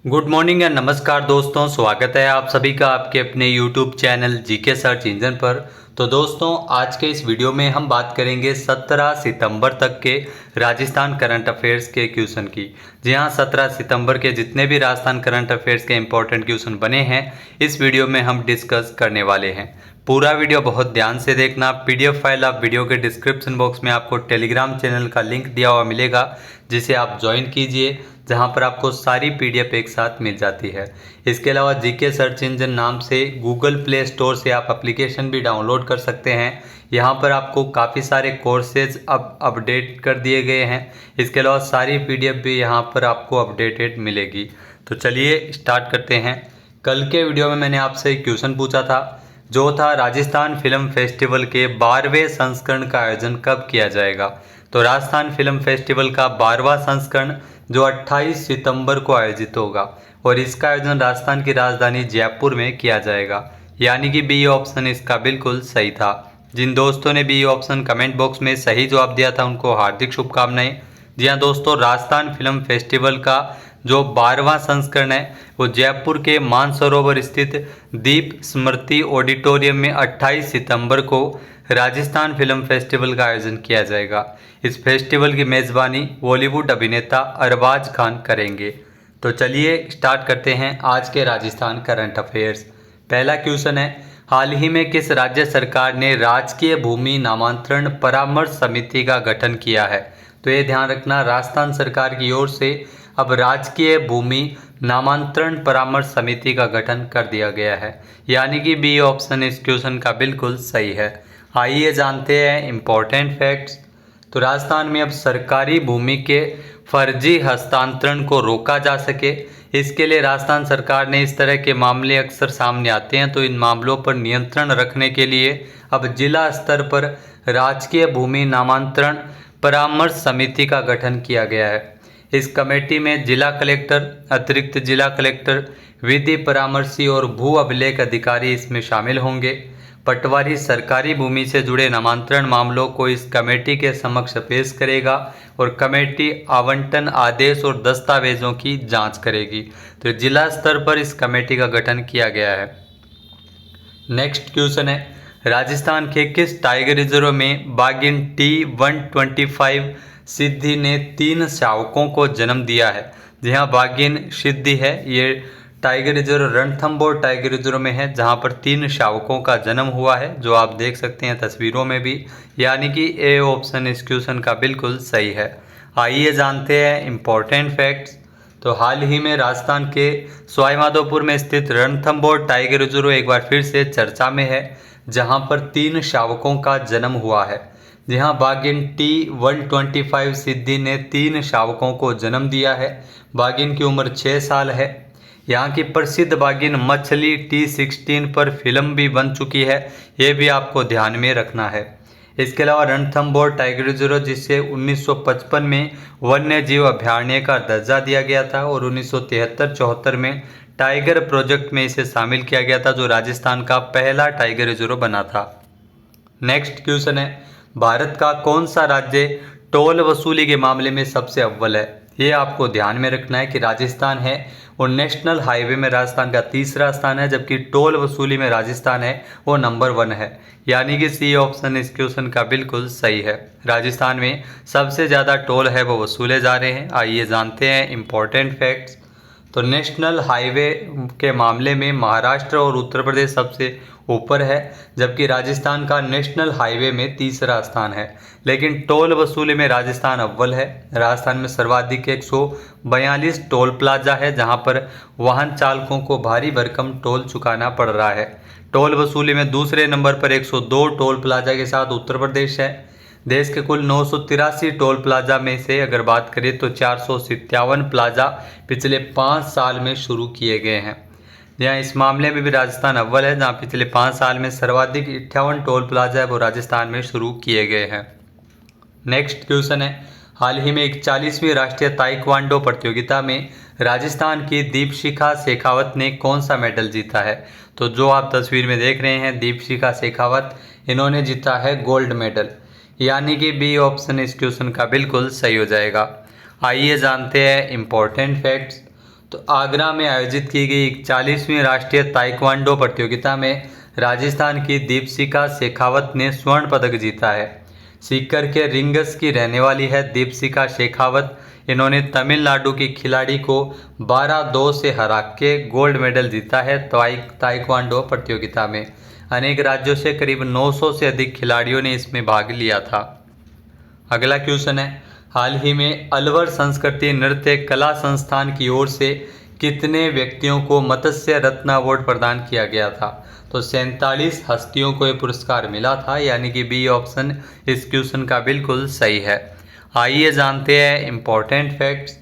Good morning या नमस्कार दोस्तों, स्वागत है आप सभी का आपके अपने YouTube channel GK search engine पर। तो दोस्तों, आज के इस वीडियो में हम बात करेंगे 17 सितंबर तक के राजस्थान करंट अफेयर्स के क्वेश्चन की। जी हाँ, 17 सितंबर के जितने भी राजस्थान करंट अफेयर्स के इंपॉर्टेंट क्वेश्चन बने हैं इस वीडियो में हम डिस्कस करने वाले हैं। पूरा वीडियो बहुत ध्यान से देखना। पीडीएफ फाइल आप वीडियो के डिस्क्रिप्शन बॉक्स में आपको टेलीग्राम चैनल का लिंक दिया हुआ मिलेगा, जिसे आप ज्वाइन कीजिए, जहां पर आपको सारी पीडीएफ एक साथ मिल जाती है। इसके अलावा जीके सर्च इंजन नाम से गूगल प्ले स्टोर से आप एप्लीकेशन भी डाउनलोड कर सकते हैं। यहाँ पर आपको काफ़ी सारे कोर्सेज अब अपडेट कर दिए गए हैं। इसके अलावा सारी पीडीएफ भी यहाँ पर आपको अपडेटेड मिलेगी। तो चलिए स्टार्ट करते हैं। कल के वीडियो में मैंने आपसे एक क्वेश्चन पूछा था, जो था राजस्थान फिल्म फेस्टिवल के 12वें संस्करण का आयोजन कब किया जाएगा। तो राजस्थान फिल्म फेस्टिवल का 12वां संस्करण जो 28 सितंबर को आयोजित होगा और इसका आयोजन राजस्थान की राजधानी जयपुर में किया जाएगा। यानी कि बी ऑप्शन इसका बिल्कुल सही था। जिन दोस्तों ने बी ऑप्शन कमेंट बॉक्स में सही जवाब दिया था उनको हार्दिक शुभकामनाएं। जी हाँ दोस्तों, राजस्थान फिल्म फेस्टिवल का जो 12वां संस्करण है वो जयपुर के मानसरोवर स्थित दीप स्मृति ऑडिटोरियम में 28 सितंबर को राजस्थान फिल्म फेस्टिवल का आयोजन किया जाएगा। इस फेस्टिवल की मेज़बानी बॉलीवुड अभिनेता अरबाज खान करेंगे। तो चलिए स्टार्ट करते हैं आज के राजस्थान करंट अफेयर्स। पहला क्वेश्चन है, हाल ही में किस राज्य सरकार ने राजकीय भूमि नामांतरण परामर्श समिति का गठन किया है। तो ये ध्यान रखना, राजस्थान सरकार की ओर से अब राजकीय भूमि नामांतरण परामर्श समिति का गठन कर दिया गया है। यानी कि बी ऑप्शन इस क्वेश्चन का बिल्कुल सही है। आइए जानते हैं इम्पोर्टेंट फैक्ट्स। तो राजस्थान में अब सरकारी भूमि के फर्जी हस्तांतरण को रोका जा सके, इसके लिए राजस्थान सरकार ने, इस तरह के मामले अक्सर सामने आते हैं, तो इन मामलों पर नियंत्रण रखने के लिए अब जिला स्तर पर राजकीय भूमि नामांतरण परामर्श समिति का गठन किया गया है। इस कमेटी में जिला कलेक्टर, अतिरिक्त जिला कलेक्टर, विधि परामर्शी और भू अभिलेख अधिकारी इसमें शामिल होंगे। पटवारी सरकारी भूमि से जुड़े नामांतरण मामलों को इस कमेटी के समक्ष पेश करेगा और कमेटी आवंटन आदेश और दस्तावेजों की जांच करेगी। तो जिला स्तर पर इस कमेटी का गठन किया गया है। नेक्स्ट क्वेश्चन है, राजस्थान के किस टाइगर रिजर्व में बाघिन T125 सिद्धि ने 3 शावकों को जन्म दिया है। जी हाँ, बाघिन सिद्धि है, ये tiger reserve Ranthambore tiger reserve में है, जहाँ पर 3 शावकों का जन्म हुआ है, जो आप देख सकते हैं तस्वीरों में भी। यानी कि ए ऑप्शन इस क्वेश्चन का बिल्कुल सही है। आइए जानते हैं इम्पोर्टेंट फैक्ट्स। तो हाल ही में राजस्थान के सवाईमाधोपुर में स्थित रणथंभौर टाइगर रिजर्व एक बार फिर से चर्चा में है, जहां पर 3 शावकों का जन्म हुआ है। जी हाँ, बाघिन T125 सिद्धि ने 3 शावकों को जन्म दिया है। बाघिन की उम्र 6 साल है। यहाँ की प्रसिद्ध बाघिन मछली T16 पर फिल्म भी बन चुकी है, ये भी आपको ध्यान में रखना है। इसके अलावा रणथंभौर टाइगर रिजर्व, जिसे 1955 में वन्य जीव अभयारण्य का दर्जा दिया गया था और 1973-74 में टाइगर प्रोजेक्ट में इसे शामिल किया गया था, जो राजस्थान का पहला टाइगर रिजर्व बना था। नेक्स्ट क्वेश्चन है, भारत का कौन सा राज्य टोल वसूली के मामले में सबसे अव्वल है। ये आपको ध्यान में रखना है कि राजस्थान है और नेशनल हाईवे में राजस्थान का तीसरा स्थान है, जबकि टोल वसूली में राजस्थान है वो नंबर 1 है। यानी कि सी ऑप्शन इस क्वेश्चन का बिल्कुल सही है। राजस्थान में सबसे ज़्यादा टोल है वो वसूले जा रहे हैं। आइए जानते हैं इम्पोर्टेंट फैक्ट्स। तो नेशनल हाईवे के मामले में महाराष्ट्र और उत्तर प्रदेश सबसे ऊपर है, जबकि राजस्थान का नेशनल हाईवे में तीसरा स्थान है। लेकिन टोल वसूली में राजस्थान अव्वल है। राजस्थान में सर्वाधिक 142 टोल प्लाजा है, जहां पर वाहन चालकों को भारी भरकम टोल चुकाना पड़ रहा है। टोल वसूली में दूसरे नंबर पर 102 टोल प्लाजा के साथ उत्तर प्रदेश है। देश के कुल 983 टोल प्लाजा में से अगर बात करें तो 457 प्लाजा पिछले 5 साल में शुरू किए गए हैं। यहाँ इस मामले में भी राजस्थान अव्वल है, जहाँ पिछले 5 साल में सर्वाधिक 58 टोल प्लाजा है वो राजस्थान में शुरू किए गए हैं। नेक्स्ट क्वेश्चन है, हाल ही में 41वीं राष्ट्रीय ताइक्वांडो प्रतियोगिता में राजस्थान की दीपशिखा शेखावत ने कौन सा मेडल जीता है। तो जो आप तस्वीर में देख रहे हैं दीपशिखा शेखावत, इन्होंने जीता है गोल्ड मेडल। यानी कि बी ऑप्शन इस क्वेश्चन का बिल्कुल सही हो जाएगा। आइए जानते हैं इम्पोर्टेंट फैक्ट्स। तो आगरा में आयोजित की गई 41वीं राष्ट्रीय ताइक्वांडो प्रतियोगिता में राजस्थान की दीपशिखा शेखावत ने स्वर्ण पदक जीता है। सीकर के रिंगस की रहने वाली है दीपशिखा शेखावत। इन्होंने तमिलनाडु की खिलाड़ी को 12-2 से हरा के गोल्ड मेडल जीता है ताइक्वांडो प्रतियोगिता में। अनेक राज्यों से करीब 900 से अधिक खिलाड़ियों ने इसमें भाग लिया था। अगला क्वेश्चन है, हाल ही में अलवर संस्कृति नृत्य कला संस्थान की ओर से कितने व्यक्तियों को मत्स्य रत्न अवार्ड प्रदान किया गया था? तो 47 हस्तियों को यह पुरस्कार मिला था, यानी कि बी ऑप्शन इस क्वेश्चन का बिल्कुल सही है। आइए जानते हैं इम्पोर्टेंट फैक्ट्स।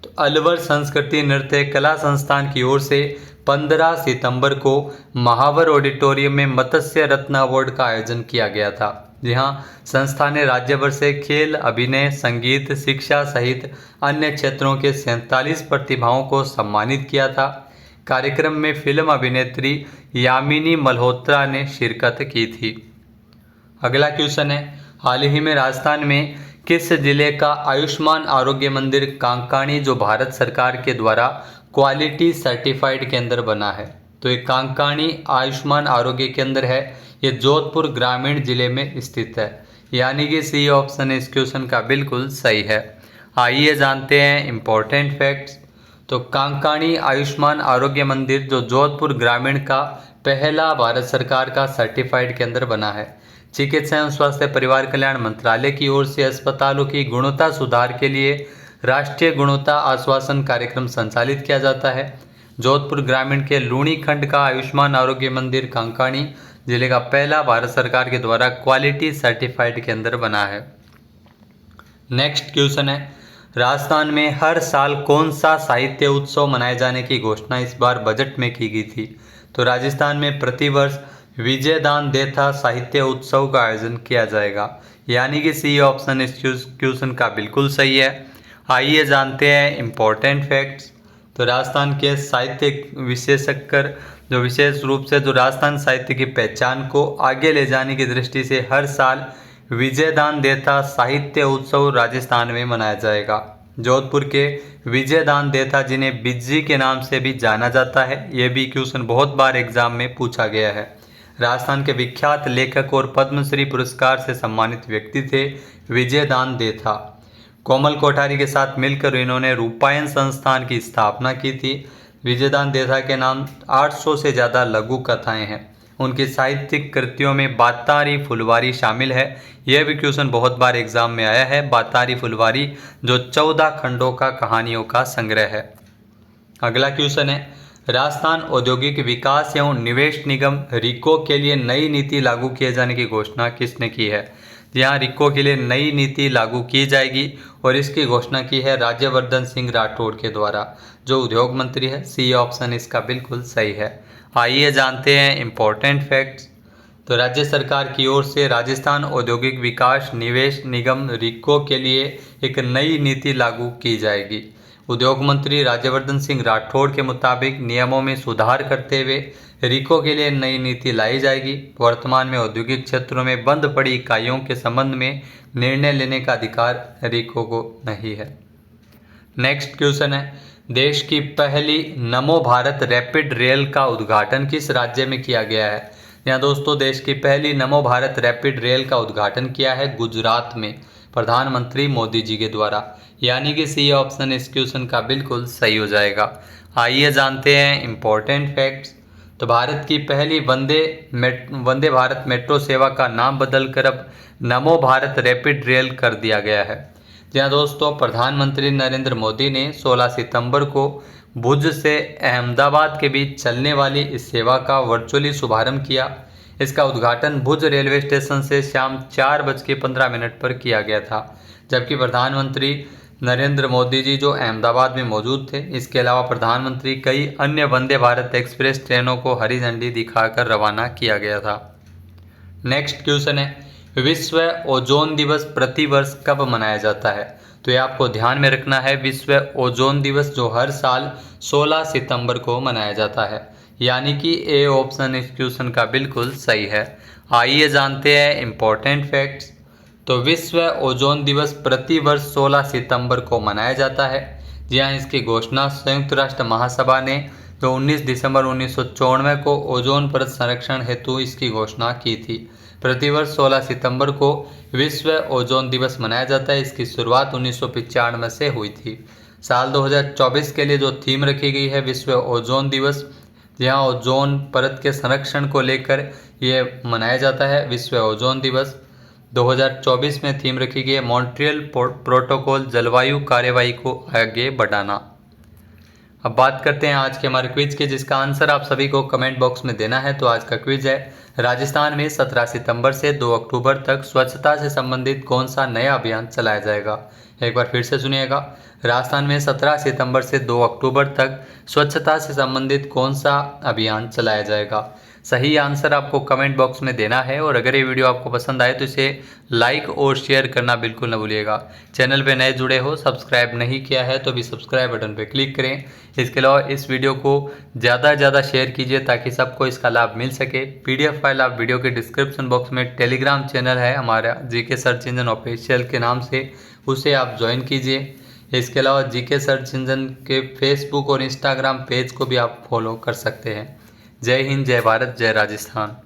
तो अलवर संस्कृति नृत्य कला संस्थान की ओर से 15 सितंबर को महावर ऑडिटोरियम में मत्स्य रत्न अवार्ड का आयोजन किया गया था। जी हाँ, संस्था ने राज्य भर से खेल, अभिनय, संगीत, शिक्षा सहित अन्य क्षेत्रों के 47 प्रतिभाओं को सम्मानित किया था। कार्यक्रम में फिल्म अभिनेत्री यामिनी मल्होत्रा ने शिरकत की थी। अगला क्वेश्चन है, हाल ही में राजस्थान में किस जिले का आयुष्मान आरोग्य मंदिर कांकाणी जो भारत सरकार के द्वारा क्वालिटी सर्टिफाइड केंद्र बना है? तो ये कांकाणी आयुष्मान आरोग्य केंद्र है, ये जोधपुर ग्रामीण जिले में स्थित है, यानी कि सी ऑप्शन इस क्वेश्चन का बिल्कुल सही है। आइए जानते हैं इम्पोर्टेंट फैक्ट्स। तो कांकाणी आयुष्मान आरोग्य मंदिर जो जोधपुर ग्रामीण का पहला भारत सरकार का सर्टिफाइड केंद्र बना है। चिकित्सा एवं स्वास्थ्य परिवार कल्याण मंत्रालय की ओर से अस्पतालों की गुणवत्ता सुधार के लिए राष्ट्रीय गुणवत्ता आश्वासन कार्यक्रम संचालित किया जाता है। जोधपुर ग्रामीण के लूणी खंड का आयुष्मान आरोग्य मंदिर कांकाणी जिले का पहला भारत सरकार के द्वारा क्वालिटी सर्टिफाइड केंद्र बना है। नेक्स्ट क्वेश्चन है, राजस्थान में हर साल कौन सा साहित्य उत्सव मनाए जाने की घोषणा इस बार बजट में की गई थी? तो राजस्थान में प्रतिवर्ष विजयदान देथा साहित्य उत्सव का आयोजन किया जाएगा, यानी कि सी ऑप्शन इस क्वेश्चन का बिल्कुल सही है। आइए जानते हैं इम्पोर्टेंट फैक्ट्स। तो राजस्थान के साहित्यिक विशेषज्ञ जो विशेष रूप से जो राजस्थान साहित्य की पहचान को आगे ले जाने की दृष्टि से हर साल विजयदान देथा साहित्य उत्सव राजस्थान में मनाया जाएगा। जोधपुर के विजयदान देथा जिन्हें बिज्जी के नाम से भी जाना जाता है, यह भी क्वेश्चन बहुत बार एग्जाम में पूछा गया है। राजस्थान के विख्यात लेखक और पद्मश्री पुरस्कार से सम्मानित व्यक्ति थे विजयदान देथा। कोमल कोठारी के साथ मिलकर इन्होंने रूपायन संस्थान की स्थापना की थी। विजयदान देथा के नाम 800 से ज़्यादा लघु कथाएं हैं। उनकी साहित्यिक कृतियों में बातारी फुलवारी शामिल है। यह भी क्वेश्चन बहुत बार एग्जाम में आया है। बातारी फुलवारी जो 14 खंडों का कहानियों का संग्रह है। अगला क्वेश्चन है, राजस्थान औद्योगिक विकास एवं निवेश निगम रिको के लिए नई नीति लागू किए जाने की घोषणा किसने की है? जहाँ रिको के लिए नई नीति लागू की जाएगी और इसकी घोषणा की है राज्यवर्धन सिंह राठौड़ के द्वारा, जो उद्योग मंत्री है। सी ऑप्शन इसका बिल्कुल सही है। आइए जानते हैं इम्पोर्टेंट फैक्ट्स। तो राज्य सरकार की ओर से राजस्थान औद्योगिक विकास निवेश निगम रिको के लिए एक नई नीति लागू की जाएगी। उद्योग मंत्री राज्यवर्धन सिंह राठौड़ के मुताबिक नियमों में सुधार करते हुए रिको के लिए नई नीति लाई जाएगी। वर्तमान में औद्योगिक क्षेत्रों में बंद पड़ी इकाइयों के संबंध में निर्णय लेने का अधिकार रिको को नहीं है। नेक्स्ट क्वेश्चन है, देश की पहली नमो भारत रैपिड रेल का उद्घाटन किस राज्य में किया गया है? यहाँ दोस्तों देश की पहली नमो भारत रैपिड रेल का उद्घाटन किया है गुजरात में प्रधानमंत्री मोदी जी के द्वारा, यानी कि सी ऑप्शन इस क्वेश्चन का बिल्कुल सही हो जाएगा। आइए जानते हैं इम्पोर्टेंट फैक्ट्स। तो भारत की पहली वंदे भारत मेट्रो सेवा का नाम बदलकर अब नमो भारत रैपिड रेल कर दिया गया है। जहाँ दोस्तों प्रधानमंत्री नरेंद्र मोदी ने 16 सितंबर को भुज से अहमदाबाद के बीच चलने वाली इस सेवा का वर्चुअली शुभारंभ किया। इसका उद्घाटन भुज रेलवे स्टेशन से शाम 4:15 पर किया गया था, जबकि प्रधानमंत्री नरेंद्र मोदी जी जो अहमदाबाद में मौजूद थे। इसके अलावा प्रधानमंत्री कई अन्य वंदे भारत एक्सप्रेस ट्रेनों को हरी झंडी दिखाकर रवाना किया गया था। नेक्स्ट क्वेश्चन है, विश्व ओजोन दिवस प्रतिवर्ष कब मनाया जाता है? तो ये आपको ध्यान में रखना है, विश्व ओजोन दिवस जो हर साल 16 सितंबर को मनाया जाता है, यानी कि ए ऑप्शन इस क्वेश्चन का बिल्कुल सही है। आइए जानते हैं इम्पोर्टेंट फैक्ट्स। तो विश्व ओजोन दिवस प्रतिवर्ष 16 सितंबर को मनाया जाता है। जी हाँ, इसकी घोषणा संयुक्त राष्ट्र महासभा ने जो 19 दिसंबर 1994 को ओजोन परत संरक्षण हेतु इसकी घोषणा की थी। प्रतिवर्ष 16 सितंबर को विश्व ओजोन दिवस मनाया जाता है। इसकी शुरुआत 1995 से हुई थी। साल 2024 के लिए जो थीम रखी गई है विश्व ओजोन दिवस, जहाँ ओजोन परत के संरक्षण को लेकर ये मनाया जाता है विश्व ओजोन दिवस। 2024 में थीम रखी गई है मॉन्ट्रियल प्रोटोकॉल जलवायु कार्यवाही को आगे बढ़ाना। अब बात करते हैं आज के हमारे क्विज के, जिसका आंसर आप सभी को कमेंट बॉक्स में देना है। तो आज का क्विज है, राजस्थान में 17 सितंबर से 2 अक्टूबर तक स्वच्छता से संबंधित कौन सा नया अभियान चलाया जाएगा। एक बार फिर से सुनिएगा, राजस्थान में 17 सितंबर से 2 अक्टूबर तक स्वच्छता से संबंधित कौन सा अभियान चलाया जाएगा। सही आंसर आपको कमेंट बॉक्स में देना है। और अगर ये वीडियो आपको पसंद आए तो इसे लाइक और शेयर करना बिल्कुल न भूलिएगा। चैनल पे नए जुड़े हो, सब्सक्राइब नहीं किया है तो भी सब्सक्राइब बटन पे क्लिक करें। इसके अलावा इस वीडियो को ज़्यादा से ज़्यादा शेयर कीजिए ताकि सबको इसका लाभ मिल सके। PDF फाइल आप वीडियो के डिस्क्रिप्शन बॉक्स में टेलीग्राम चैनल है हमारा GK सर्च इंजन ऑफिशियल के नाम से, उसे आप ज्वाइन कीजिए। इसके अलावा GK सर्च इंजन के फेसबुक और इंस्टाग्राम पेज को भी आप फॉलो कर सकते हैं। जय हिंद, जय भारत, जय राजस्थान।